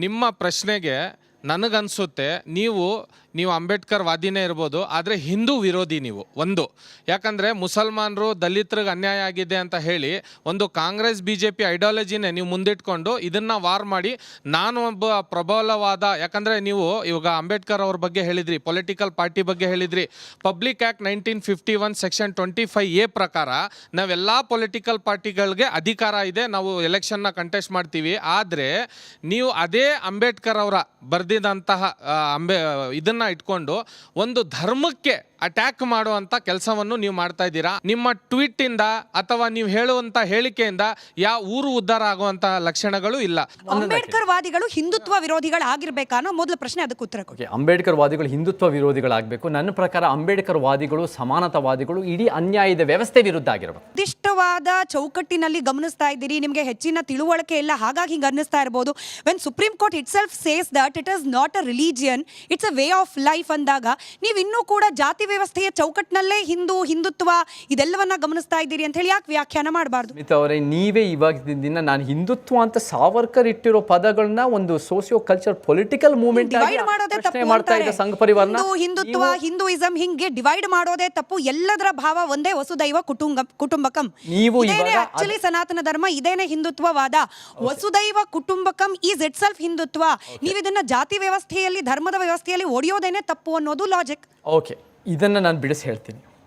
ನಿಮ್ಮ ಪ್ರಶ್ನೆಗೆ ನನಗನ್ಸುತ್ತೆ ನೀವು ಅಂಬೇಡ್ಕರ್ ವಾದಿನೇ ಇರ್ಬೋದು, ಆದರೆ ಹಿಂದೂ ವಿರೋಧಿ ನೀವು. ಒಂದು, ಯಾಕಂದರೆ ಮುಸಲ್ಮಾನರು ದಲಿತರಿಗೆ ಅನ್ಯಾಯ ಆಗಿದೆ ಅಂತ ಹೇಳಿ ಒಂದು ಕಾಂಗ್ರೆಸ್ BJP ಐಡಿಯಾಲಜಿನೇ ನೀವು ಮುಂದಿಟ್ಕೊಂಡು ಇದನ್ನು ವಾರ್ ಮಾಡಿ ನಾನು ಒಬ್ಬ ಪ್ರಬಲವಾದ, ಯಾಕಂದರೆ ನೀವು ಇವಾಗ ಅಂಬೇಡ್ಕರ್ ಅವ್ರ ಬಗ್ಗೆ ಹೇಳಿದ್ರಿ, ಪೊಲಿಟಿಕಲ್ ಪಾರ್ಟಿ ಬಗ್ಗೆ ಹೇಳಿದ್ರಿ. ಪಬ್ಲಿಕ್ ಆ್ಯಕ್ಟ್ 1951 ಸೆಕ್ಷನ್ 25A ಪ್ರಕಾರ ನಾವೆಲ್ಲ ಪೊಲಿಟಿಕಲ್ ಪಾರ್ಟಿಗಳಿಗೆ ಅಧಿಕಾರ ಇದೆ, ನಾವು ಎಲೆಕ್ಷನ್ನ ಕಂಟೆಸ್ಟ್ ಮಾಡ್ತೀವಿ. ಆದರೆ ನೀವು ಅದೇ ಅಂಬೇಡ್ಕರ್ ಅವರ ಬರೆದಿದಂತಹ ಇದನ್ನು ಇಟ್ಕೊಂಡು ಒಂದು ಧರ್ಮಕ್ಕೆ ಅಟ್ಯಾಕ್ ಮಾಡುವಂಥ ಕೆಲಸವನ್ನು ನೀವು ಮಾಡ್ತಾ ಇದ್ದೀರಾ. ನಿಮ್ಮ ಟ್ವೀಟಿಂದ ಅಥವಾ ನೀವು ಹೇಳುವಂಥ ಹೇಳಿಕೆಯಿಂದ ಯಾವ ಊರು ಉದ್ಧಾರ ಆಗುವಂಥ ಲಕ್ಷಣಗಳು ಇಲ್ಲ. ಅಂಬೇಡ್ಕರ್ ವಾದಿಗಳು ಹಿಂದುತ್ವ ವಿರೋಧಿಗಳಾಗಿರ್ಬೇಕಾ ಅನ್ನೋ ಮೊದಲ ಪ್ರಶ್ನೆ, ಅದಕ್ಕೆ ಉತ್ತರ ಕೊಡಿ. ಅಂಬೇಡ್ಕರ್ ವಾದಿಗಳು ಹಿಂದುತ್ವ ವಿರೋಧಿಗಳಾಗಬೇಕು. ನನ್ನ ಪ್ರಕಾರ ಅಂಬೇಡ್ಕರ್ ವಾದಿಗಳು ಸಮಾನತಾವಾದಿಗಳು, ಇಡೀ ಅನ್ಯಾಯದ ವ್ಯವಸ್ಥೆ ವಿರುದ್ಧ ಆಗಿರಬೇಕು. ನಿರ್ದಿಷ್ಟವಾದ ಚೌಕಟ್ಟಿನಲ್ಲಿ ಗಮನಿಸ್ತಾ ಇದ್ದೀರಿ, ನಿಮಗೆ ಹೆಚ್ಚಿನ ತಿಳುವಳಿಕೆ ಇಲ್ಲ, ಹಾಗಾಗಿ ಹಿಂಗೆ ಅನ್ನಿಸ್ತಾ ಇರಬಹುದು. When supreme court it self says that it is not a religion, it's a way of life ಅಂದಾಗ ನೀವು ಇನ್ನೂ ಕೂಡ ಜಾತಿ ವ್ಯವಸ್ಥೆಯ ಚೌಕಟ್ಟಿನಲ್ಲೇ ಹಿಂದುತ್ವ ಇದೆಲ್ಲವನ್ನ ಗಮನಿಸ್ತಾ ಇದ್ದೀರಿ ಅಂತ ಹೇಳಿ ಯಾಕೆ ವ್ಯಾಖ್ಯಾನ ಮಾಡಬಾರ್ದು? ಅವರೇ, ನೀವೇ ಇವಾಗ ದಿನ ನಾನು ಹಿಂದುತ್ವ ಅಂತ ಸಾವರ್ಕರ್ ಇಟ್ಟಿರೋ ಪದಗಳನ್ನ ಒಂದು ಸೋಸಿಯೋ ಕಲ್ಚರ್ ಪೊಲಿಟಿಕಲ್ ಮೂವ್ಮೆಂಟ್ ಡಿವೈಡ್ ಮಾಡೋದೇ ತಪ್ಪು ಅಂತಾರೆ. ಹಿಂದುತ್ವ ಹಿಂದೂಯಿಸಂ ಹಿಂಗೆ ಡಿವೈಡ್ ಮಾಡೋದೇ ತಪ್ಪು. ಎಲ್ಲದರ ಭಾವ ಒಂದೇ, ವಸುದೈವ ಕುಟುಂಬಕಂ. ನೀವು ಆಕ್ಚುಲಿ ಸನಾತನ ಧರ್ಮ ಇದೇನೆ ಹಿಂದುತ್ವವಾದ. ವಸುದೈವ ಕುಟುಂಬಕಂ ಈಸ್ ಇಟ್ ಸೆಲ್ಫ್ ಹಿಂದುತ್ವ. ನೀವು ಇದನ್ನ ಜಾತಿ ವ್ಯವಸ್ಥೆಯಲ್ಲಿ ಧರ್ಮದ ವ್ಯವಸ್ಥೆಯಲ್ಲಿ ಒಡೆಯೋದೇನೆ ತಪ್ಪು ಅನ್ನೋದು ಲಾಜಿಕ್. ಓಕೆ, ಇದನ್ನ ನಾನು ಬಿಡಿಸಿ ಹೇಳ್ತೀನಿ.